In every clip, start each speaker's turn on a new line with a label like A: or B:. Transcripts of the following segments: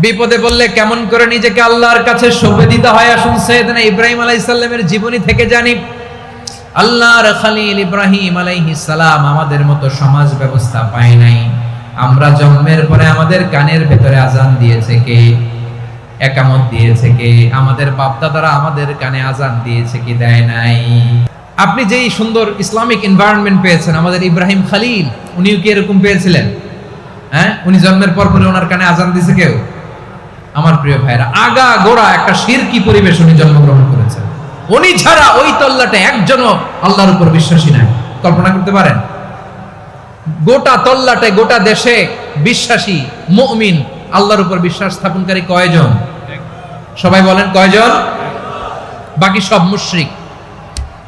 A: বিপদে বললে কেমন করে নিজেকে আল্লাহর কাছে সঁপে দিতে হয়, আসুন সাইয়েদনা ইব্রাহিম আলাইহিস সালামের জীবনী থেকে জানি। আল্লাহর খলিল ইব্রাহিম আলাইহিস সালাম আমাদের মতো সমাজ ব্যবস্থা পায় নাই। আমরা জন্মের পরে আমাদের কানের ভেতরে আজান দিয়েছে কে? একামত দিয়েছে কে? আমাদের বাপ-দাদারা আমাদের কানে আজান দিয়েছে কি? দেয় নাই। আপনি যেই সুন্দর ইসলামিক এনভায়রনমেন্ট পেয়েছেন, আমাদের ইব্রাহিম খলিল উনিও কি এরকম পেয়েছিলেন? হ্যাঁ, উনি জন্মের পর পরে ওনার কানে আজান দিয়েছে কেউ? আমার প্রিয় ভাইরা, আগা গোড়া একটা শিরকি পরিবেশ উনি জন্মগ্রহণ করেছেন। উনি ছাড়া ওই তল্লাটে একজনও আল্লাহর উপর বিশ্বাসী নাই। কল্পনা করতে পারেন? গোটা তল্লাটে, গোটা দেশে বিশ্বাসী মুমিন, আল্লাহর উপর বিশ্বাস স্থাপনকারী কয়জন? সবাই বলেন কয়জন? বাকি সব মুশরিক।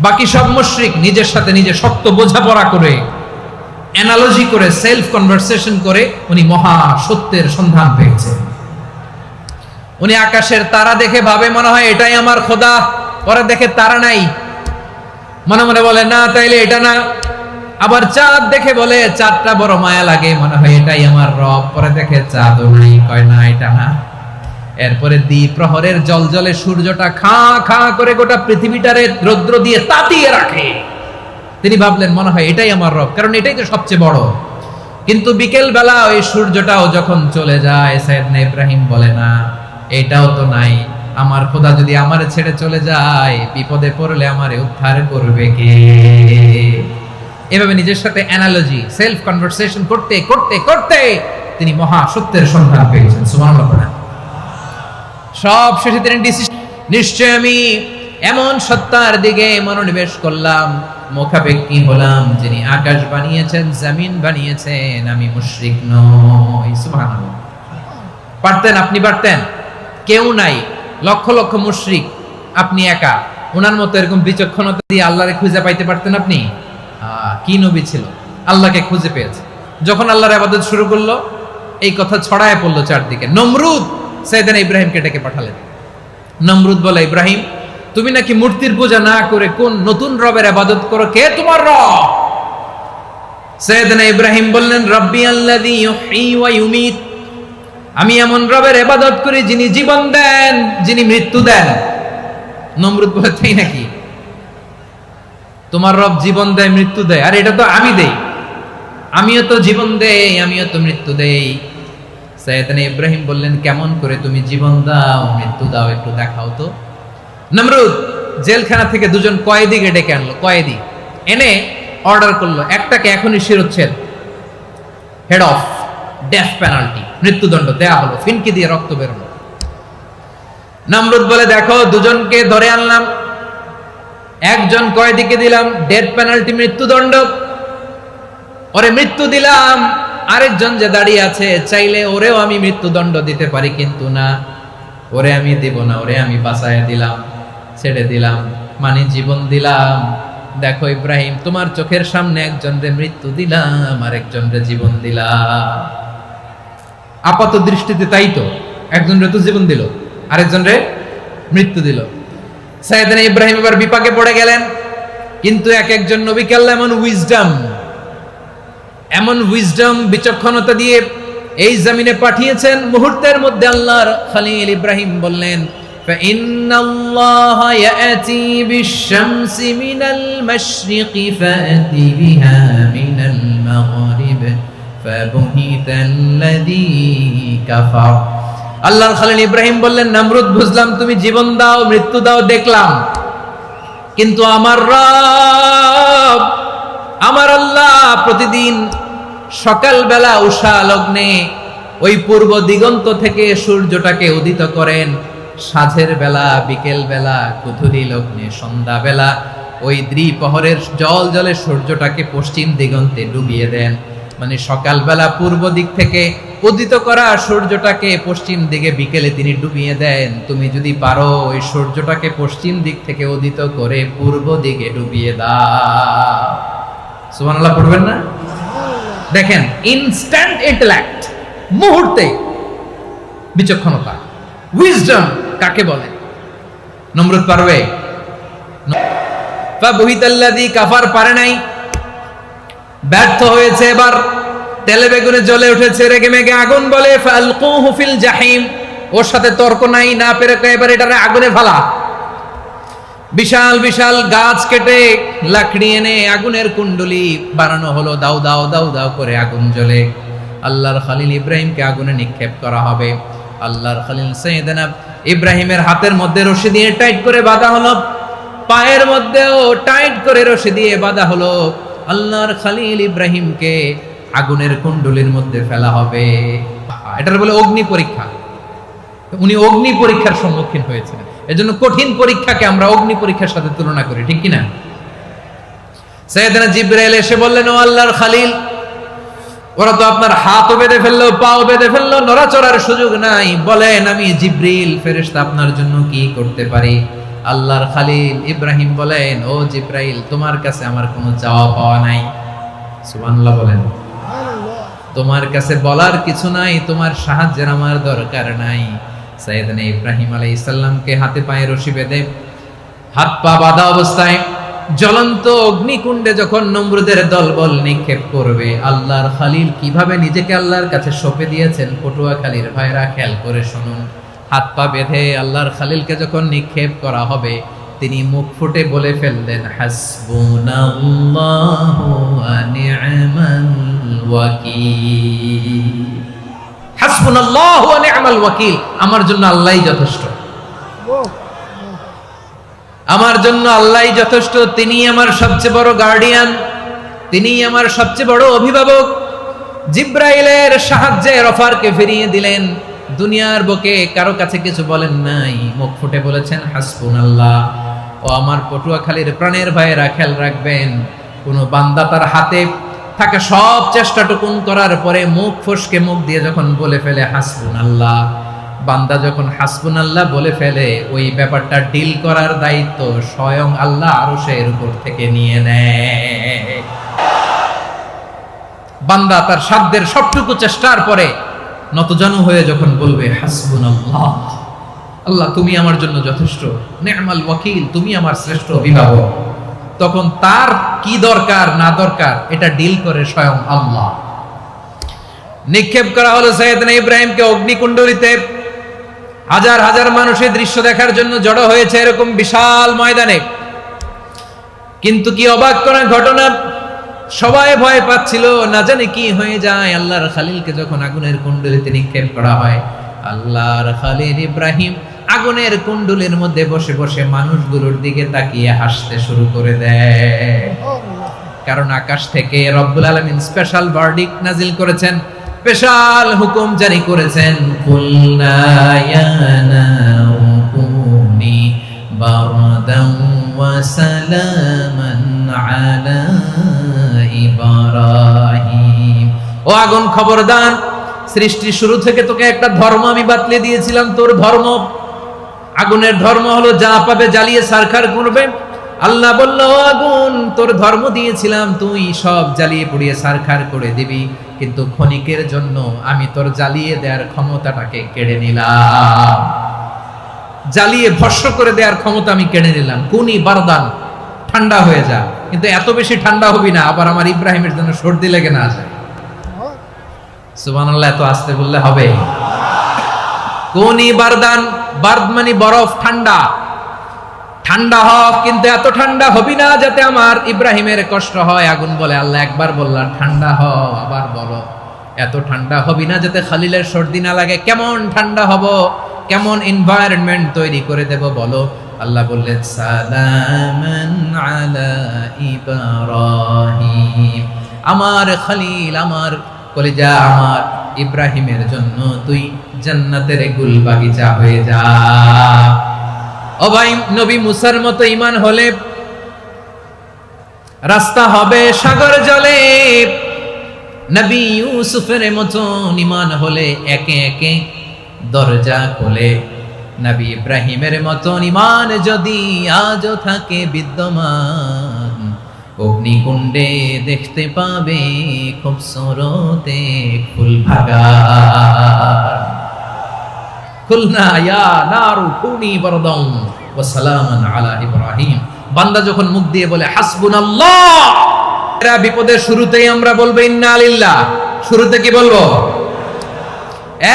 A: বাকি সব মুশরিক নিজের সাথে নিজে শক্ত বোঝাপড়া করে, অ্যানালজি করে, সেলফ কনভারসেশন করে উনি মহা সত্যের সন্ধান পেয়েছেন। উনি আকাশের তারা দেখে ভাবে মনে হয় এটাই আমার খোদা, পরে দেখে তারা নাই, মনে মনে বলে না তাইলে এটা না। আবার চাঁদ দেখে বলে চাঁদটা বড় মায়া লাগে, মনে হয় এটাই আমার রব, পরে দেখে চাঁদও নাই, কয় না এটা না। এরপরে দ্বীপ প্রহরের জলজলে সূর্যটা খা খা করে গোটা পৃথিবীটারে রৌদ্র দিয়ে তাতিয়ে রাখে। তিনি ভাবলেন মনে হয় এটাই আমার রব, কারণ এটাই তো সবচেয়ে বড়। কিন্তু বিকেল বেলা ওই সূর্যটাও যখন চলে যায়, সাইয়েদনা ইব্রাহিম বলে না এটাও তো নাই, আমার খোদা যদি আমারে ছেড়ে চলে যায়, বিপদে পড়লে আমারে উদ্ধার করবে কে? এভাবে নিজের সাথে অ্যানালজি, সেলফ কনভারসেশন করতে করতে করতে তিনি মহা সত্যের সন্ধান পেয়েছেন। সুবহানাল্লাহ। সব শেষে তিনি নিশ্চয় আমি এমন সত্তার দিকে মনোনিবেশ করলাম, মুখাপেক্ষী হলাম, যিনি আকাশ বানিয়েছেন, জমিন বানিয়েছেন, আমি মুশরিক নই। সুবহানাল্লাহ। পারতেন? আপনি পারতেন? কেউ নাই, লক্ষ লক্ষ মুশরিক, আপনি একা। ওনার মতো এরকম বিচক্ষণতা দিয়ে আল্লাহরে খুঁজে পাইতে পারতেন আপনি? কি নবী ছিল, আল্লাহকে খুঁজে পেয়েছে। যখন আল্লাহর ইবাদত শুরু করলো, এই কথা ছড়ায় পড়লো চারদিকে। নমরুদ সাইয়েদনা ইব্রাহিমকে ডেকে পাঠালেন। নমরুদ বলে, ইব্রাহিম তুমি নাকি মূর্তির পূজা না করে কোন নতুন রবের ইবাদত করো, কে তোমার রব? সাইয়েদনা ইব্রাহিম বললেন, রব্বি আল্লাযী ইউহয়ী ওয়া ইউমীত, আমি এমন রবের ইবাদত করি যিনি জীবন দেন, যিনি মৃত্যু দেন। নমরুদ বলে, তাই নাকি? তোমার রব জীবন দেয়, মৃত্যু দেয়, আর এটা তো আমি দেই। আমিও তো জীবন দেই, আমিও তো মৃত্যু দেই। সাইয়েদনা ইব্রাহিম বললেন, কেমন করে তুমি জীবন দাও, মৃত্যু দাও, একটু দেখাও তো। নমরুদ জেলখানা থেকে দুজন কয়েদিকে ডেকে আনলো। কয়েদি এনে অর্ডার করলো, একটাকে এখনই শিরোচ্ছেদ, হেড অফ, ডেথ পেনাল্টি, মৃত্যুদণ্ড দেয়া হলো। ফিনকি দিয়ে রক্ত বেরোলো। নমরুদ বলে, দেখো দুজনকে ধরে আনলাম, একজন কয়েদিকে দিলাম ডেথ পেনাল্টি, মৃত্যুদণ্ড, ওরে মৃত্যু দিলাম। আরেকজন যে দাঁড়িয়ে আছে, চাইলে ওরেও আমি মৃত্যুদণ্ড দিতে পারি, কিন্তু না, ওরে আমি দিব না, ওরে আমি বাঁচায় দিলাম, ছেড়ে দিলাম, মানে জীবন দিলাম। দেখো ইব্রাহিম, তোমার চোখের সামনে একজনরে মৃত্যু দিলাম, আর একজনরে জীবন দিলাম। আপাত দৃষ্টিতে তাই তো, একজনরে তো জীবন দিল, আরেকজনরে মৃত্যু দিল। সাইয়েদনা ইব্রাহিম এবার বিপাকে পড়ে গেলেন। কিন্তু এক একজন নবীকে আল্লাহ এমন উইজডম, বিচক্ষণতা দিয়ে এই জমিনে পাঠিয়েছেন। মুহূর্তের মধ্যে আল্লাহর খলিল ইব্রাহিম বললেন, ফাইন্নাল্লাহা ইয়াতি বিশ-শামসি মিনাল মাশরিকি ফাতি বিহা মিনাল মাগরিব ফাবুহিতাল্লাযী কাফার। আল্লাহর খলিল ইব্রাহিম বললেন, নমরুদ বুঝলাম তুমি জীবন দাও, মৃত্যু দাও, দেখলাম, কিন্তু আমার রব, আমার আল্লাহ প্রতিদিন সকালবেলা উষা লগ্নে ওই পূর্ব দিগন্ত থেকে সূর্যটাকে উদিত করেন, সাঁঝের বেলা, বিকেল বেলা, কুথুরি লগ্নে, সন্ধ্যা বেলা ওই দ্বিপ্রহরের জল জলে সূর্যটাকে পশ্চিম দিগন্তে ডুবিয়ে দেন। মানে সকালবেলা পূর্ব দিক থেকে উদিত করা সূর্যটাকে পশ্চিম দিকে বিকেলে তিনি ডুবিয়ে দেন। তুমি যদি পারো ওই সূর্যটাকে পশ্চিম দিক থেকে উদিত করে পূর্ব দিকে ডুবিয়ে দাও। সুবহানাল্লাহ পড়বেন না? দেখেন, ইনস্ট্যান্ট ইন্টেলেক্ট, মুহূর্তে বিচক্ষণতা, উইজডম কাকে বলে? নমরুদ পারবে? ফাবুহিতাল্লাযী কাফার পারে নাই, ব্যর্থ হয়েছে। এবার তেলে বেগুনে জ্বলে উঠেছে, রেগে মেগে আগুন বলে ফালকুহু ফিল জাহিম। ওর সাথে তর্ক নাই, না পেরে এবার এটারে আগুনে ফেলা। বিশাল বিশাল গাছ কেটে লাকড়ি এনে আগুনের কুণ্ডলি বানানো হলো, দাও দাও দাও দাও করে আগুন জ্বলে। আল্লাহর খলিল ইব্রাহিমকে আগুনে নিক্ষেপ করা হবে। আল্লাহর খলিল সাইয়েদনা ইব্রাহিমের হাতের মধ্যে রশি দিয়ে টাইট করে বাঁধা হলো, পায়ের মধ্যেও টাইট করে রশি দিয়ে বাঁধা হলো। আল্লাহর খলিল ইব্রাহিমকে আগুনের কুণ্ডলির মধ্যে ফেলা হবে। এটার বলে অগ্নি পরীক্ষা। উনি অগ্নি পরীক্ষার সম্মুখীন হয়েছেন। এজন্য কঠিন পরীক্ষাকে আমরা অগ্নি পরীক্ষার সাথে তুলনা করি, ঠিক কিনা? সাইয়েদনা জিবরাইল এসে বললেন, ও আল্লাহর খলিল, ওরা তো আপনার হাতও বেঁধে ফেললো, পাও বেঁধে ফেললো, নড়াচড়ার সুযোগ নাই, বলেন আমি জিবরিল ফেরেশতা আপনার জন্য কি করতে পারি? আল্লাহর খলিল ইব্রাহিম বলেন, ও জিবরাইল, তোমার কাছে আমার কোনো চাওয়া পাওয়া নাই। সুবহানাল্লাহ বলেন। তোমার কাছে বলার কিছু নাই, তোমার সাহায্যের আমার দরকার নাই। সাইয়েদনা ইব্রাহিম আলাইহিস সালামকে হাতে পায়ে রশি বেঁধে হাত পা বাঁধা অবস্থায় জ্বলন্ত অগ্নিকুণ্ডে যখন নমরুদের দলবল নিক্ষেপ করবে, আল্লাহর খলিল কিভাবে নিজেকে আল্লাহর কাছে সঁপে দিয়েছেন পটুয়াখালীর ভাইরা খেয়াল করে শুনুন। হাত পা বেঁধে আল্লাহর খলিলকে যখন নিক্ষেপ করা হবে, তিনি মুখ ফুটে বলে ফেললেন, হাসবুনাল্লাহু ওয়া নি'মাল ওয়াকিল। হাসবুনাল্লাহু ওয়া নি'মাল ওয়াকিল, আমার জন্য আল্লাহই যথেষ্ট, আমার জন্য আল্লাহই যথেষ্ট। তিনি আমার সবচেয়ে বড় গার্ডিয়ান, তিনি আমার সবচেয়ে বড় অভিভাবক। জিব্রাইলের সাহায্যে অফারকে ফিরিয়ে দিলেন। দুনিয়ার বুকে কারো কাছে কিছু বলেন নাই, মুখ ফুটে বলেছেন হাসবুনাল্লাহ। ও আমার পটুয়াখালীর প্রাণের ভাইয়েরা খেয়াল রাখবেন, কোন বান্দা তার হাতে থাকা সব চেষ্টাটুকুন করার পরে মুখ ফসকে মুখ দিয়ে যখন বলে ফেলে হাসবুনাল্লাহ, বান্দা যখন হাসবুনাল্লাহ বলে ফেলে, ওই ব্যাপারটা ডিল করার দায়িত্ব স্বয়ং আল্লাহ আরশের উপর থেকে নিয়ে নেয়। বান্দা তার সাধ্যের সবটুকু চেষ্টার পরে নতজানু হয়ে যখন বলবে হাসবুনাল্লাহ, আল্লাহ তুমি আমার জন্য যথেষ্ট, নি'মাল ওয়াকিল, তুমি আমার শ্রেষ্ঠ অভিভাবক, তখন তার কি দরকার না দরকার এটা ডিল করে স্বয়ং আল্লাহ। নিক্ষেপ করা হলো সাইয়েদনা ইব্রাহিমকে অগ্নিকুণ্ডলিতে। হাজার হাজার মানুষের দৃশ্য দেখার জন্য জড়ো হয়েছে এরকম বিশাল ময়দানে। কিন্তু কি অবাক করা ঘটনা, সবাই ভয় পাচ্ছিল, না জানে কি হয়ে যায়। আল্লাহর খলিলকে যখন আগুনের কুণ্ডলিতে নিক্ষেপ করা হয়, আল্লাহর খলিল ইব্রাহিম আগুনের কুণ্ডলীর মধ্যে বসে বসে মানুষগুলোর দিকে তাকিয়ে হাসতে শুরু করে দেয়। কারণ আকাশ থেকে রব্বুল আলামিন স্পেশাল ভার্ডিক্ট নাজিল করেছেন, স্পেশাল হুকুম জারি করেছেন, কুলনা ইয়া নারু কুনি বারদান ওয়া সালামান আলা ইব্রাহিম। ও আগুন খবরদার, সৃষ্টির শুরু থেকে তোকে একটা ধর্ম আমি বাতলে দিয়েছিলাম, তোর ধর্ম, আগুনের ধর্ম হলো যা পাবে জ্বালিয়ে সারখার করবে। আল্লাহ বলল, ও আগুন, তোর ধর্ম দিয়েছিলাম, তুই সব জ্বালিয়ে পুড়িয়ে সারখার করে দিবি, কিন্তু ক্ষণিকের জন্য আমি তোর জ্বালিয়ে দেওয়ার ক্ষমতাটাকে কেড়ে নিলাম, জ্বালিয়ে ভস্ম করে দেওয়ার ক্ষমতা আমি কেড়ে নিলাম। কুনি বারদান, ঠান্ডা হয়ে যা, কিন্তু এত বেশি ঠান্ডা হবি না আবার আমার ইব্রাহিমের জন্য সর্দি লেগে না যায়। সুবহানাল্লাহ, এত আস্তে বললে হবে? কুনি বারদান, বারদ মানে বরফ, ঠান্ডা, ঠান্ডা হ, কিন্তু এত ঠান্ডা হবি না যাতে আমার ইব্রাহিমের কষ্ট হয়। আগুন বলে, আল্লাহ একবার বললাম ঠান্ডা হ, আবার বলো এত ঠান্ডা হবি না যাতে খলিলের সর্দি না লাগে। কেমন ঠান্ডা হব, কেমন এনভায়রনমেন্ট তৈরি করে দেব বলো? আল্লাহ বললেন, সালামান আলা ইব্রাহিম, আমার খলিল, আমার কলিজা, আমার ইব্রাহিমের জন্য তুই জান্নাতের গুল বাগিচা হয়ে যা। ও ভাই, নবী মুসার মতো ঈমান হলে রাস্তা হবে সাগর জলে, নবী ইউসুফের মতো ঈমান হলে একে একে দরজা খোলে। নবী ইব্রাহিমের মতো ঈমান যদি আজও থাকে বিদ্যমান, অগ্নিকুণ্ডে দেখতে পাবে খুবসুরতে ফুল বাগান। কুলনা ইয়া নারু কুনি বারদান ওয়া সালামান আলা ইব্রাহিম। বান্দা যখন মুখ দিয়ে বলে হাসবুনাল্লাহ, এরা বিপদের শুরুতেই আমরা বলবো ইন্না লিল্লাহ। শুরুতে কি বলবো?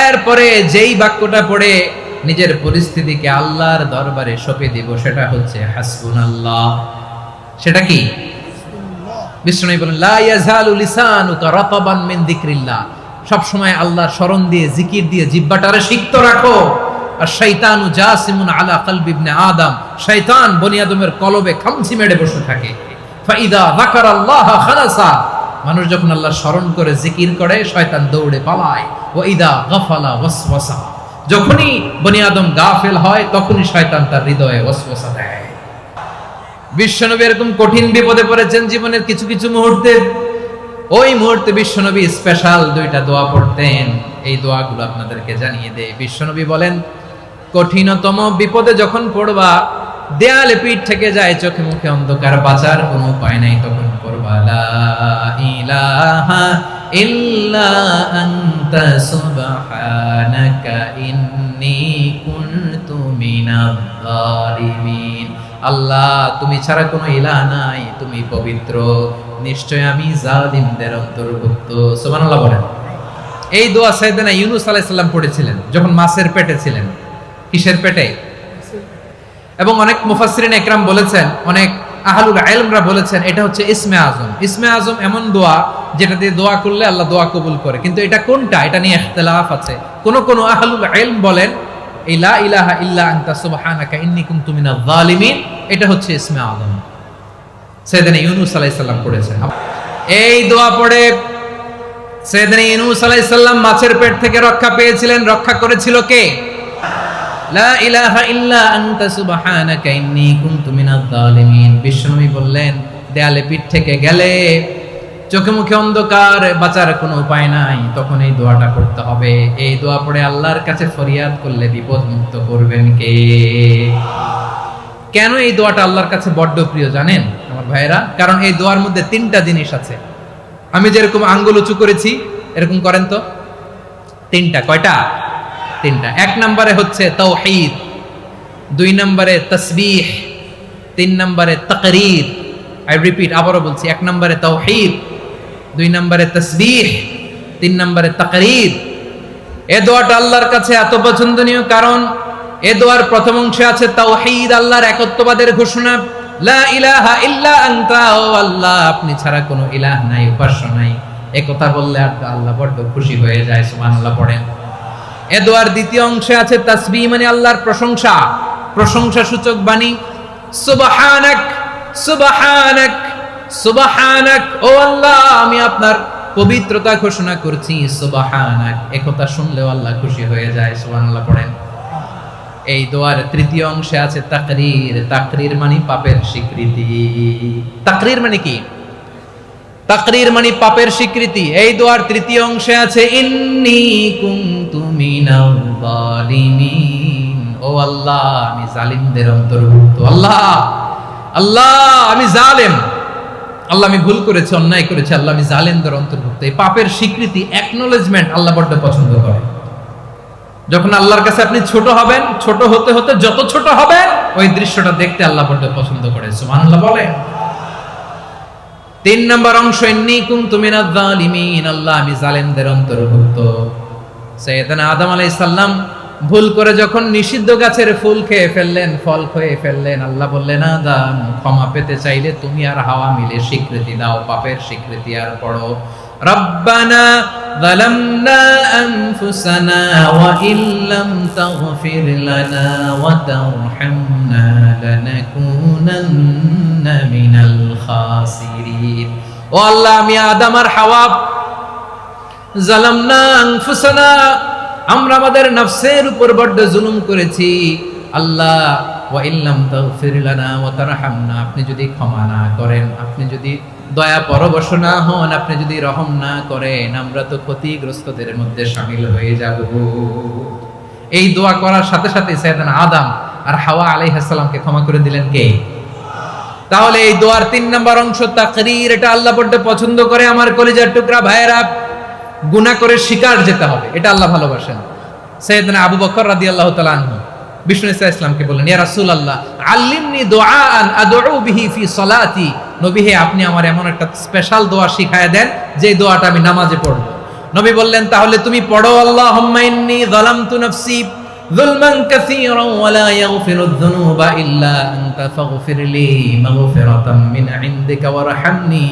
A: এরপরে যেই বাক্যটা পড়ে নিজের পরিস্থিতিকে আল্লাহর দরবারে সঁপে দিব সেটা হচ্ছে হাসবুনাল্লাহ। সেটা কি? বিষ্ণু বলেন লা ইয়াজালু লিসানুকা রাতাবান মিন যিকরিল্লাহ, সব সময় আল্লাহর স্মরণ দিয়ে জিকির দিয়ে জিহ্বাটারে সিক্ত রাখো। আর শয়তানু জাসিমুন আলা কলবি ইবনে আদম, শয়তান বনি আদমের কলবে খামচি মেরে বসে থাকে। ফাইদা যাকারাল্লাহ খালাসা, মানুষ যখন আল্লাহর স্মরণ করে জিকির করে শয়তান দৌড়ে পালায়। ওয়া ইদা গাফালা ওয়াসওয়াসা, যখনই বনি আদম গাফেল হয় তখনই শয়তান তার হৃদয়ে ওয়াসওয়াসা দেয়। বিশ্বনবী এরকম কঠিন বিপদে পড়েছেন জীবনের কিছু কিছু মুহূর্তে, ওই মুহূর্তে বিশ্বনবী স্পেশাল দুইটা দোয়া পড়তেন। এই দোয়াগুলো আপনাদেরকে জানিয়ে দেয়। বিশ্বনবী বলেন, কঠিনতম বিপদে যখন পড়বা, দেয়ালে পিঠ থেকে যায়, চোখে মুখে অন্ধকার, বাঁচার কোনো উপায় নাই, তখন পড়বা লা ইলাহা ইল্লা আনতা সুবহানাকা ইন্নী কুনতু মিনাজ জালিমিন। আল্লাহ, তুমি ছাড়া কোনো ইলাহ নাই, তুমি পবিত্র, নিশ্চয় আমি জালিমদের অন্তর্ভুক্ত। সুবহানাল্লাহ বলেন। এই দোয়া সাইয়েদনা ইউনূস আলাইহিস সালাম পড়েছিলেন যখন মাছের পেটে ছিলেন। কিসের পেটে? এবং অনেক মুফাসসিরিন ইকরাম বলেছেন, অনেক আহলুল ইলমরা বলেছেন এটা হচ্ছে ইসমে আজম। ইসমে আজম এমন দোয়া যেটা দিয়ে দোয়া করলে আল্লাহ দোয়া কবুল করে, কিন্তু এটা কোনটা এটা নিয়ে ইখতিলাফ আছে। কোন কোন আহলুল ইলম বলেন এই লা ইলাহা ইল্লা আনতা সুবহানাকা ইন্নী কুনতু মিনাজ জালিমিন এটা হচ্ছে ইসমে আজম। সাইয়েদনা ইউনূস আলাইহিস সালাম পড়েছেন। এই দোয়া পড়ে সাইয়েদনা ইউনূস আলাইহিস সালাম মাছের পেট থেকে রক্ষা পেয়েছিলেন। রক্ষা করেছিল কে? লা ইলাহা ইল্লা আনতা সুবহানাকা ইন্নী কুনতু মিনাজ জালিমিন। বিশ্বনবী বললেন, দেয়ালে পিঠ থেকে গেলে, চোখে মুখে অন্ধকার, বাঁচার কোনো উপায় নাই, তখন এই দোয়াটা করতে হবে। এই দোয়া পড়ে আল্লাহর কাছে ফরিয়াদ করলে বিপদ মুক্ত করবেন কে? কেন এই দোয়াটা আল্লাহর কাছে বড্ড প্রিয় জানেন আমার ভাইয়েরা? কারণ এই দোয়ার মধ্যে তিনটা জিনিস আছে। আমি যেরকম আঙ্গুল উঁচু করেছি এরকম করেন তো। তিনটা। কয়টা? তিনটা। এক নম্বরে হচ্ছে তাওহীদ, দুই নম্বরে তাসবিহ, তিন নম্বরে তাকরীর। আই রিপিট, আবারও বলছি, এক নম্বরে তাওহীদ, দুই নম্বরে তাসবিহ, তিন নম্বরে তাকরীর। এই দোয়াটা আল্লাহর কাছে এত পছন্দনীয় কারণ এই দোয়ার প্রথম অংশে আছে তাওহীদ, আল্লাহর একত্ববাদের ঘোষণা। লা ইলাহা ইল্লা আনতা, ও আল্লাহ আপনি ছাড়া কোনো ইলাহ নাই, উপাস্য নাই। এই কথা বললে আল্লাহ বড্ড খুশি হয়ে যায়। সুবহানাল্লাহ পড়েন। এ দোয়ার দ্বিতীয় অংশে আছে তাসবিহ, মানে আল্লাহর প্রশংসা, প্রশংসা সূচক বাণী। সুবহানাক সুবহানাক সুবহানাক, ও আল্লাহ আমি আপনার পবিত্রতা ঘোষণা করছি। সুবহানাক, একথা শুনলেও আল্লাহ খুশি হয়ে যায়। সুবহানাল্লাহ পড়েন। এই দোয়ার তৃতীয় অংশে আছে তাকরীর, তাকরীর মানে পাপের স্বীকৃতি। তাকরীর মানে কি? তাকরীর মানে পাপের স্বীকৃতি। এই দোয়ার তৃতীয় অংশে আছে ইন্নী কুনতু মিনাল জালিমিন, ও আল্লাহ আমি জালিমদের অন্তর্ভুক্ত। আল্লাহ আল্লাহ আমি জালেম, আল্লাহ আমি ভুল করেছি, অন্যায় করেছি, আল্লাহ আমি জালেমদের অন্তর্ভুক্ত। এই পাপের স্বীকৃতি, অ্যাকনোলেজমেন্ট আল্লাহ বড্ড পছন্দ করে। যখন আল্লাহর কাছে আপনি ছোট হবেন, ছোট হতে হতে যত ছোট হবেন ওই দৃশ্যটা দেখতে আল্লাহ বড্ড পছন্দ করে। সুবহানাল্লাহ বলেন। তিন নম্বর অংশ ইন্নী কুনতু মিনাজ জালিমিন, আল্লাহ আমি জালেমদের অন্তর্ভুক্ত। সাইয়েদনা আদম আলাইহিস সালাম ভুল করে যখন নিষিদ্ধ গাছের ফুল খেয়ে ফেললেন, ফল খেয়ে ফেললেন, আল্লাহ বললেন আদম ক্ষমা পেতে চাইলে তুমি আর হাওয়া মিলে স্বীকৃতি দাও, পাপের স্বীকৃতি আর পড়ো। রব্বানা যালামনা আনফুসানা ওয়া ইল্লাম তাগফির লানা ওয়া তারহামনা লানাকুনান্না মিনাল খাসিরিন। ও আল্লাহ আমি আদম আর হাওয়া যালামনা আনফুসানা, আমরা আমাদের নফসের উপর বড্ড জুলুম করেছি। আল্লাহ ওয়া ইল্লাম তাগফির লানা ওয়া তারহামনা, আপনি যদি ক্ষমা না করেন, আপনি যদি দয়া পরবশ না হন, আপনি যদি রহম না করেন, আমরা তো ক্ষতিগ্রস্তদের মধ্যে শামিল হয়ে যাব। এই দোয়া করার সাথে সাথে সাইয়েদনা আদম আর হাওয়া আলাইহিস সালামকে ক্ষমা করে দিলেন কে? তাহলে এই দোয়ার তিন নম্বর অংশ তাকরীর, এটা আল্লাহ বড্ড পছন্দ করে। আমার কলিজার টুকরা ভাইয়েরা, গুনাহ করে শিকার যেতে হবে, এটা আল্লাহ ভালোবাসেন। সাইয়েদনা আবু বকর রাদিয়াল্লাহু তাআলা আনহু বিষ্ণু ইসলামকে বললেন, ইয়া রাসূলুল্লাহ আল্লিমনি দুআআন আদউ বিহি ফি সালাতি, নবী হে আপনি আমার এমন একটা স্পেশাল দোয়া শিখায় দেন যে দোয়াটা আমি নামাজে পড়ব। নবী বললেন তাহলে তুমি পড়ো আল্লাহুম্মা ইন্নী যালামতু নাফসি যুলমান কাসীরান ওয়া লা ইয়াগফিরুয যুনুবা ইল্লা আনতা ফাগফিরলি মাগফিরাতাম মিন ইনদিকা ওয়ারহামনি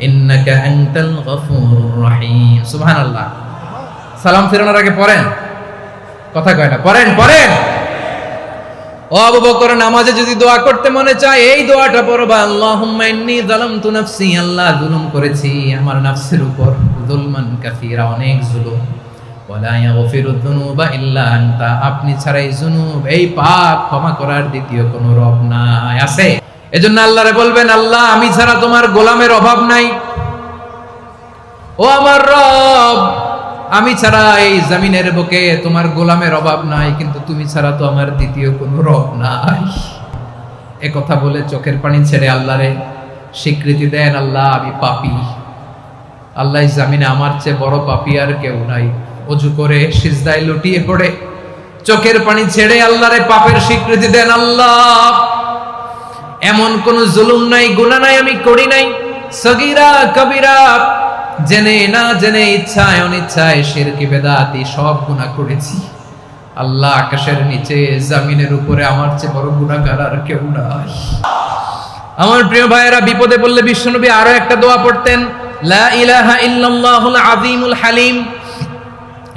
A: ইন্নাকা আনতাল গফুরুর রহিম। সুবহানাল্লাহ। সালাম ফিরানোর আগে পড়েন, কথা কয় না, পড়েন পড়েন। ও আবু বকর, নামাজে যদি দোয়া করতে মনে চায় এই দোয়াটা পড়বা, আল্লাহুম্মা ইন্নী যালামতু নাফসি, আল্লাহ জুলুম করেছি আমার নফসের উপর, যুলমান কাসীরা, অনেক জুলুম, ওয়া লা ইয়াগফিরুয যুনুবা ইল্লা আনতা, আপনি ছাড়াই জুনুব এই পাপ ক্ষমা করার দ্বিতীয় কোনো রব নাই। আছে? এজন্য আল্লাহরে বলবেন, আল্লাহ আমি ছাড়া তোমার গোলামের অভাব নাই, ও আমার রব আমি ছাড়া এই জমিনের বুকে তোমার গোলামের অভাব নাই, কিন্তু তুমি ছাড়া তো আমার দ্বিতীয় কোনো রব নাই। এ কথা বলে চোখের পানি ছেড়ে আল্লাহরে স্বীকৃতি দেন, আল্লাহ আমি পাপী, আল্লাহ জমিনে আমার চেয়ে বড় পাপী আর কেউ নাই। ওযু করে সিজদায় লুটিয়ে পড়ে চোখের পানি ছেড়ে আল্লাহরে পাপের স্বীকৃতি দেন, আল্লাহ এমন কোন জুলুম নাই, গুনাহ নাই আমি করি নাই, সগীরা কবিরা, জেনে না জেনে, ইচ্ছায় অনিচ্ছায়, শিরক বিদআতি সব গুনাহ করেছি। আল্লাহ আকাশের নিচে জমিনের উপরে আমার চেয়ে বড় গুনাহগার আর কেউ নাই। আমার প্রিয় ভাইয়েরা, বিপদে পড়লে বিশ্বনবী আরো একটা দোয়া পড়তেন, লা ইলাহা ইল্লাল্লাহুল আযীমুল হালিম,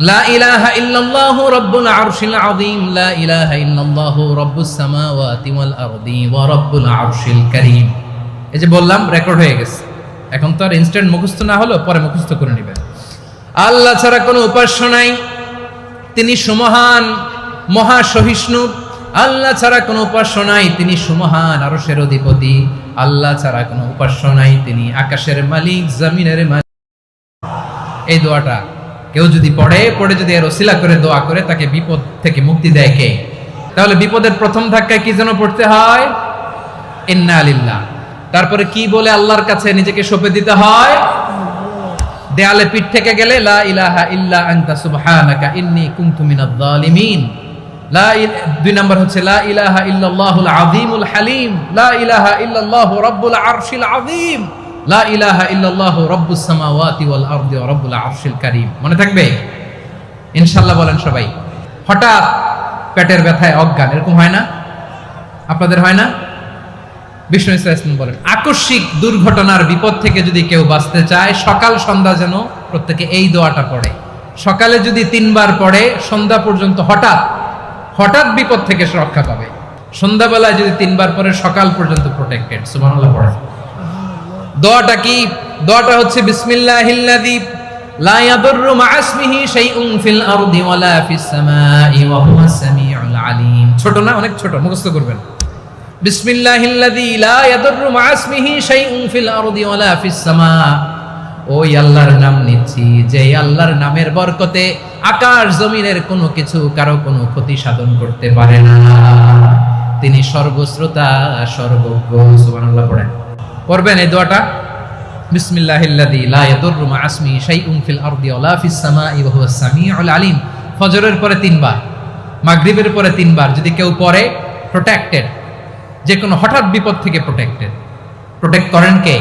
A: লা ইলাহা ইল্লাল্লাহু রাব্বুল আরশিল আযীম, লা ইলাহা ইল্লাল্লাহু রাব্বুস সামাওয়াতি ওয়াল আরদি ওয়া রাব্বুল আরশিল কারীম। এই যে বললাম, রেকর্ড হয়ে গেছে, এখন তো আর ইনস্ট্যান্ট মুখস্থ না হলো, পরে মুখস্থ করে নেবেন। আল্লাহ ছাড়া কোনো উপাস্য নাই, তিনি সুমহান মহাসহিষ্ণু। আল্লাহ ছাড়া কোনো উপাস্য নাই, তিনি সুমহান আরশের অধিপতি। আল্লাহ ছাড়া কোনো উপাস্য নাই, তিনি আকাশের মালিক, জমিনের মালিক। এই দোয়াটা কেউ যদি পড়ে যদি এর ওসিলা করে দোয়া করে, তাকে বিপদ থেকে মুক্তি দেয় কে? তাহলে বিপদের প্রথম ধাক্কায় কি যেন পড়তে হয়? ইন্না লিল্লাহ। তারপরে কি বলে আল্লাহর কাছে নিজেকে সঁপে দিতে হয়? দেয়ালে পিঠ থেকে গেলে লা ইলাহা ইল্লা আনতা সুবহানাকা ইন্নী কুনতু মিনাজ জালিমিন। দুই নম্বর হচ্ছে লা ইলাহা ইল্লাল্লাহুল আযীমুল হালিম, লা ইলাহা ইল্লাল্লাহু রাব্বুল আরশিল আযীম, লা ইলাহা ইল্লাল্লাহু রাব্বুস সামাওয়াতি ওয়াল আরদি ওয়া রাব্বুল আরশিল কারীম। মনে থাকবে ইনশাআল্লাহ? বলেন সবাই। হঠাৎ পেটের ব্যথায় অজ্ঞান, এরকম হয় না? আপনাদের হয় না? বিষ্ণু ইসলাম বলেন, আকস্মিক দুর্ঘটনার বিপদ থেকে যদি কেউ বাঁচতে চায়, সকাল সন্ধ্যা যেন প্রত্যেকে এই দোয়াটা পড়ে। সকালে যদি 3 বার পড়ে, সন্ধ্যা পর্যন্ত হঠাৎ বিপদ থেকে সে রক্ষা পাবে। সন্ধ্যাবেলায় যদি 3 বার পড়ে, সকাল পর্যন্ত প্রোটেক্টেড। সুবহানাল্লাহ পড়ে। দোয়াটা কি? দোয়াটা হচ্ছে বিসমিল্লাহিল্লাযী লা ইয়াদুররু মা ইসমিহি শাইউন ফিল আরদি ওয়ালা ফিস সামাই ওয়া হুয়াস সামিউল আলীম। ছোট না? অনেক ছোট, মুখস্থ করবেন। বিসমিল্লাহিল্লাযী লা ইয়াদুররু মা ইসমিহি শাইউন ফিল আরদি ওয়ালা ফিস সামা। ওই আল্লাহর নাম নিচ্ছি, যে আল্লাহর নামের বরকতে আকাশ জমিনের কোনো কিছু কারো কোনো ক্ষতি সাধন করতে পারে না। তিনি সর্বশ্রোতা, সর্বজ্ঞ। সুবহানাল্লাহ পড়েন। পড়বেন এই দোয়াটা, বিসমিল্লাহিল্লাযী লা ইয়াদুররু মা ইসমিহি শাইউন ফিল আরদি ওয়ালা ফিস সামাই ওয়া হুয়াস সামিউল আলীম। ফজরের পরে 3 বার, মাগরিবের পরে 3 বার যদি কেউ পড়ে, প্রোটেক্টেড। যে কোনো হঠাৎ বিপদ থেকে প্রোটেক্ট করেন কে?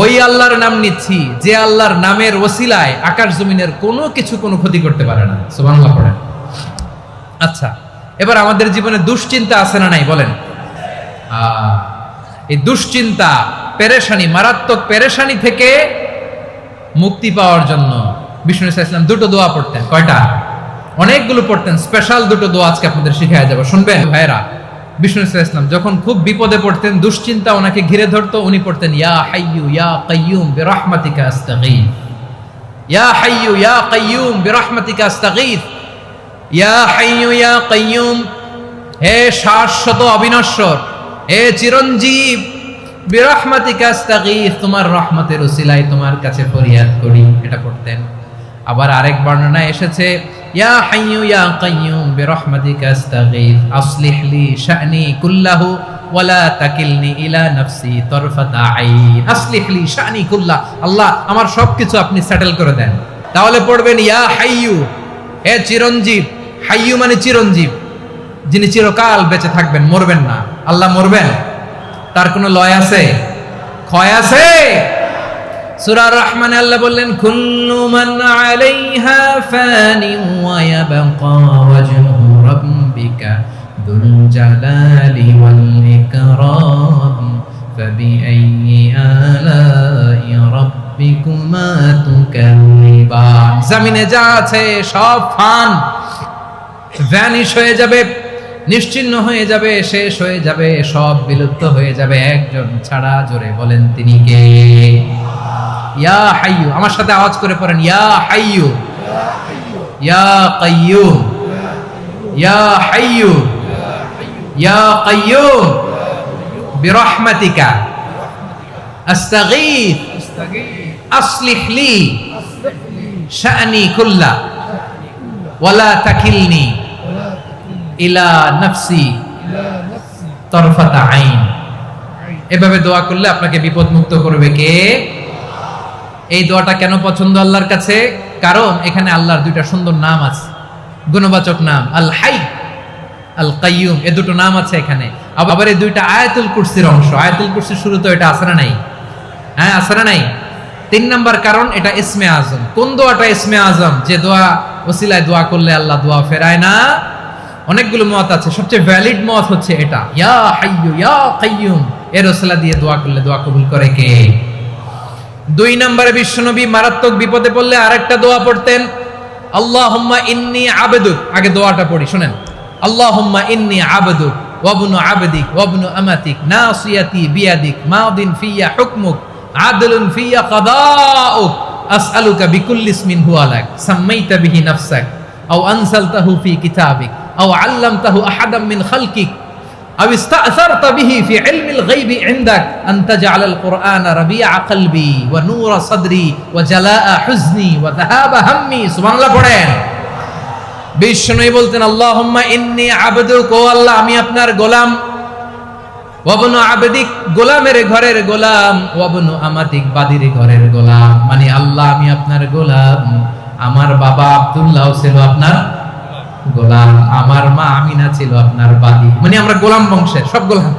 A: ওই আল্লাহর নাম নিচ্ছি, যে আল্লাহর নামের ওসিলায় আকাশ জমিনের কোনো কিছু কোনো ক্ষতি করতে পারে না। সুবহানাল্লাহ পড়েন। আচ্ছা, এবার আমাদের জীবনে দুশ্চিন্তা আছে না নাই বলেন? এই দুশ্চিন্তা, পেরেশানি, মারাত্মক পেরেশানি থেকে মুক্তি পাওয়ার জন্য বিষ্ণু ইসলাম 2টো দোয়া পড়তেন। কয়টা? অনেকগুলো পড়তেন। স্পেশাল 2টো দোয়া আজকে আপনাদের শিখায়া যাব, শুনবেন ভাইরা। বিষ্ণু ইসলাম যখন খুব বিপদে পড়তেন, দুশ্চিন্তা ওনাকে ঘিরে ধরতো, উনি পড়তেন ইয়া হাইয়ু ইয়া কাইয়ুম বিরহমাতিকা আস্তাগীথ, ইয়া হাইয়ু ইয়া কাইয়ুম বিরহমাতিকা আস্তাগীথ, ইয়া হাইয়ু ইয়া কাইয়ুম, হে শাশ্বত অবিনশ্বর, হে চিরঞ্জীব, বিরহমাতিকা আস্তাগীথ, তোমার রহমতের উসিলায় তোমার কাছে ফরিয়াদ করি। এটা পড়তেন। আবার আরেক বর্ণনায় এসেছে ইয়া হাইয়ু ইয়া কাইয়ুম বিরহমাতিকা আস্তাগীথ আসলিহ লি শা'নি কুল্লাহু ওয়া লা তাকিলনি ইলা নাফসি তারফাতা আইন। আসলিহ লি শা'নি কুল্লাহ, আল্লাহ আমার সবকিছু আপনি সেটেল করে দেন। তাহলে পড়বেন ইয়া হাইয়ু, হে চিরঞ্জীব। হাইয়ু মানে চিরঞ্জীব, যিনি চিরকাল বেঁচে থাকবেন, মরবেন না। আল্লাহ মরবেন? তার কোনো লয় আছে? ক্ষয় আছে? সূরা রহমানে আল্লাহ বললেন কুল্লু মান আলাইহা ফানি ওয়া ইয়াবকা ওয়াজহু রাব্বিকা দুল জালালি ওয়াল ইকরাম ফাবিআইয়ি আলাই রাব্বিকুমা তুকাযিবান। জমিনে যা আছে সব ফান, ভ্যানিশ হয়ে যাবে, নিশ্চিহ্ন হয়ে যাবে, শেষ হয়ে যাবে, সব বিলুপ্ত হয়ে যাবে, একজন ছাড়া। জোরে বলেন তিনি কে? ইয়া হাইয়ু। আমার সাথে আওয়াজ করে পড়েন ইয়া হাইয়ু, ইয়া কাইয়ুম, ইয়া হাইয়ু, ইয়া কাইয়ুম বিরহমাতিকা আস্তাগীথ আসলিহ লি শা'নি কুল্লা ওয়ালা তাকিলনি ইলা নাফসি তরফাতা আইন। এভাবে দোয়া করলে আপনাকে বিপদ মুক্ত করবে কে? এই দোয়াটা কেন পছন্দ আল্লাহর কাছে? কারণ এখানে আল্লাহর দুইটা সুন্দর নাম আছে, গুণবাচক নাম, আল হাই, আল কাইয়ুম, এই দুটো নাম আছে এখানে। আবার এই দুইটা আয়াতুল কুরসির অংশ। আয়াতুল কুরসির শুরুতে এটা আছে না নাই? হ্যাঁ, আছে না নাই? 3 নাম্বার কারণ এটা ইসমে আজম। কোন দোয়াটা ইসমে আজম? যে দোয়া ওসিলায় দোয়া করলে আল্লাহ দোয়া ফেরায় না। অনেকগুলো মত আছে, সবচেয়ে ভ্যালিড মত হচ্ছে এটা, ইয়া হাইয়ু ইয়া কাইয়ুম। এর ওসিলা দিয়ে দোয়া করলে দোয়া কবুল করে কে? 2 নম্বরে বিশ্বনবী মারাত্মক বিপদে পড়লে আরেকটা দোয়া পড়তেন, আল্লাহুম্মা ইন্নী আবদুক। আগে দোয়াটা পড়ি, শুনেন। আল্লাহুম্মা ইন্নী আবদুক ওয়া ইবনু আবদিক ওয়া ইবনু আমাতিক নাসিয়াতি বিয়াদিক মাদিন ফিয়া হুকমুক আদলুন ফিয়া কাদাউক আসআলুকা বিকুল্লি ইসমিন হুয়া লাক সাম্মাইতা বিহি নাফসাক আও আনসালতাহু ফি কিতাবিক আও আল্লামতাহু আহাদাম মিন খালকিক আও ইস্তা'সারতা বিহি ফি ইলমিল গায়বি ইনদাক আন তাজআলাল কুরআনা রাবিআ কলবি ওয়া নূরা সাদরি ওয়া জালাআ হুজনি ওয়া যাহাবা হাম্মি। সুবহানাল্লাহ পড়েন। বিষ্ণুই বলতেন আল্লাহুম্মা ইন্নী আবদুক, ও আল্লাহ আমি আপনার গোলাম, ওয়া ইবনু আবদিক, গোলামের ঘরের গোলাম, ওয়া ইবনু আমাতিক, বাদীর ঘরের গোলাম। মানে আল্লাহ আমি আপনার গোলাম, আমার বাবা আব্দুল্লাহ ছিল আপনার গোলাম, আমার মা আমিনা ছিল আপনার বাদী। মানে আমরা গোলাম বংশের, সব গোলাম।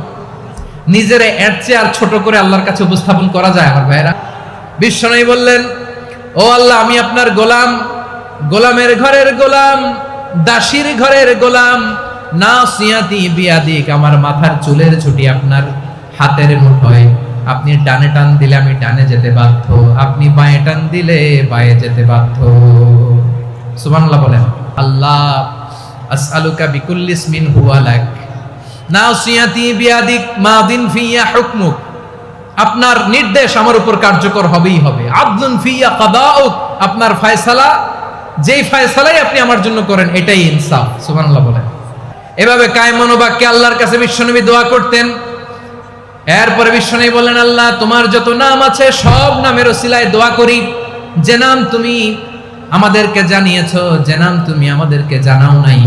A: নিজেরে এর চেয়ে আর ছোট করে আল্লাহর কাছে উপস্থাপন করা যায় আমার ভাইরা? বিষ্ণুই বললেন ও আল্লাহ আমি আপনার গোলাম, গোলামের ঘরের গোলাম, দাসীর ঘরের গোলাম, নাসিয়াতি বিয়াদিক, আমার মাথার চুলের ছুটি আপনার হাতের মুঠোয়। আপনি ডানে টান দিলে আমি ডানে যেতে বাধ্য, আপনি বাঁয়ে টান দিলে বাঁয়ে যেতে বাধ্য। সুবহানাল্লাহ বলেন। আল্লাহ আসআলুকা বিকুল্লি ইসমিন হুয়া লাক নাসিয়াতি বিয়াদিক মাদিন ফিয়া হুকমুক, আপনার নির্দেশ আমার উপর কার্যকর হবেই হবে। আদলুন ফিয়া কাদাউক, আপনার ফয়সালা, যেই ফয়সালাই আপনি আমার জন্য করেন এটাই ইনসাফ। সুবহানাল্লাহ বলেন। এভাবে কায়মন বাক্যে আল্লাহর কাছে বিশ্বনবী দোয়া করতেন। এরপরে বিশ্বনবী বললেন আল্লাহ তোমার যত নাম আছে সব নামের ওসিলায় দোয়া করি, যে নাম তুমি আমাদেরকে জানিয়েছো, যে নাম তুমি আমাদেরকে জানাও নাই,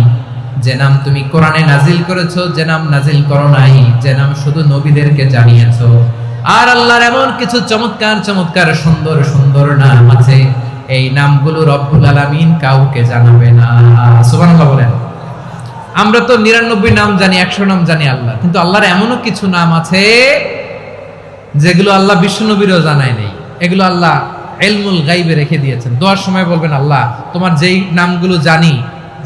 A: যে নাম তুমি কোরআনে নাজিল করেছো, যে নাম নাজিল করো নাই, যে নাম শুধু নবীদেরকে জানিয়েছো। আর আল্লাহর এমন কিছু চমৎকার চমৎকার সুন্দর সুন্দর নাম আছে, এই নামগুলো রব্বুল আলামিন কাউকে জানাবে না। সুবহানাল্লাহ বলেন। আমরা তো 99 নাম জানি, 100 নাম জানি আল্লাহ, কিন্তু আল্লাহর এমনও কিছু নাম আছে যেগুলো আল্লাহ বিশ্বনবীরও জানায় নেই। এগুলো আল্লাহ ইলমুল গায়বে রেখে দিয়েছেন। দোয়ার সময় বলবেন আল্লাহ তোমার যেই নামগুলো জানি,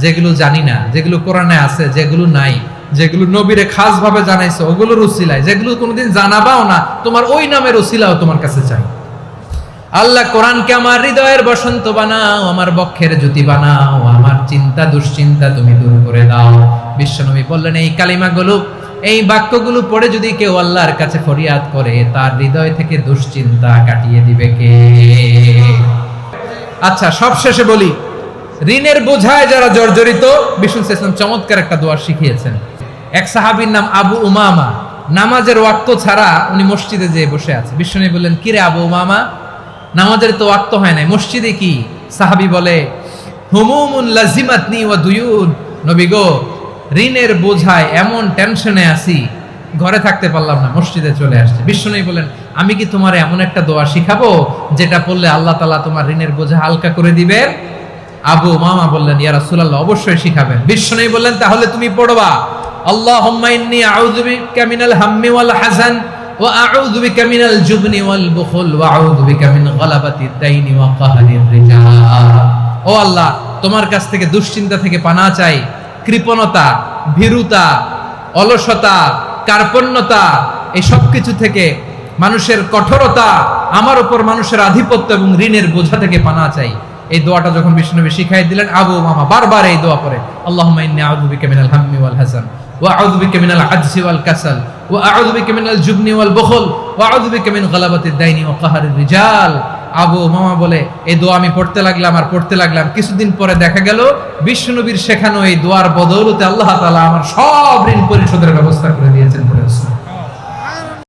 A: যেগুলো জানি না, যেগুলো কোরআনে আছে, যেগুলো নাই, যেগুলো নবীরে খাস ভাবে জানাইছো ওগুলোর উসিলায়, যেগুলো কোনোদিন জানাবাও না তোমার ওই নামের উসিলাও তোমার কাছে চাই। আল্লাহ কোরআনকে আমার হৃদয়ের বসন্ত বানাও, আমার বক্ষের জ্যোতি বানাও, আমার চিন্তা দুশ্চিন্তা তুমি দূর করে দাও। বিশ্বনবী বললেন এই কালিমাগুলো, এই বাক্যগুলো পড়ে যদি কেউ আল্লাহর কাছে ফরিয়াদ করে তার হৃদয় থেকে দুশ্চিন্তা কাটিয়ে দিবে কে? আচ্ছা সবশেষে বলি, ঋণের বোঝায় যারা জর্জরিত, বিষ্ণু ইসলাম চমৎকার একটা দোয়া শিখিয়েছেন। এক সাহাবীর নাম আবু উমামা, নামাজের ওয়াক্ত ছাড়া উনি মসজিদে যেয়ে বসে আছে। বিষ্ণু বললেন কিরে আবু উমামা, নামাজের তো ওয়াক্ত হয় নাই, মসজিদে কি? সাহাবী বলে হুমুমুন লাজিমাতনি ওয়া দুয়ুন, নবী গো ঋণের বোঝায় এমন টেনশনে আছি, ঘরে থাকতে পারলাম না, মসজিদে চলে আসছে। বিশ্বনবী বলেন আমি কি তোমার এমন একটা দোয়া শিখাবো যেটা পড়লে আল্লাহ তাআলা তোমার ঋণের বোঝা হালকা করে দিবেন? আবু উমামা বললেন ইয়া রাসূলুল্লাহ অবশ্যই শিখাবেন। বিশ্বনবী বললেন তাহলে তুমি পড়বা আল্লাহুম্মা ইন্নী আউযু বিকা মিনাল হাম্মি ওয়াল হাযান ওয়া আউযু বিকা মিনাল জুবনি ওয়াল বুখল ওয়া আউযু বিকা মিন গালাবাতিদ দাইনি ওয়া কাহরির রিজাল। ও আল্লাহ, তোমার কাছ থেকে দুশ্চিন্তা থেকে পানাহ চাই, কৃপণতা, ভীরুতা, অলসতা, কার্পণ্যতা, এই সব কিছু থেকে, মানুষের কঠোরতা, আমার উপর মানুষের আধিপত্য এবং ঋণের বোঝা থেকে পানাহ চাই। এই দোয়াটা যখন বিষ্ণুনবী শিখাই দিলেন, আবু মামা বারবার এই দোয়া পড়ে, আল্লাহুম্মা ইন্নী আউযু বিকা মিনাল হাম্মি ওয়াল হাযান ওয়া আউযু বিকা মিনাল আজজি ওয়াল কাসাল ওয়া আউযু বিকা মিনাল জুবনি ওয়াল বুখল ওয়া আউযু বিকা মিন গালাবাতিদ দাইনি ওয়া কাহরির রিজাল। আবু মামা বলে এই দোয়া আমি পড়তে লাগলাম। কিছুদিন পরে দেখা গেল বিষ্ণুনবীর শেখানো এই দোয়ার বদৌলতে আল্লাহ তাআলা আমার সব ঋণ পরিশোধের ব্যবস্থা করে দিয়েছেন।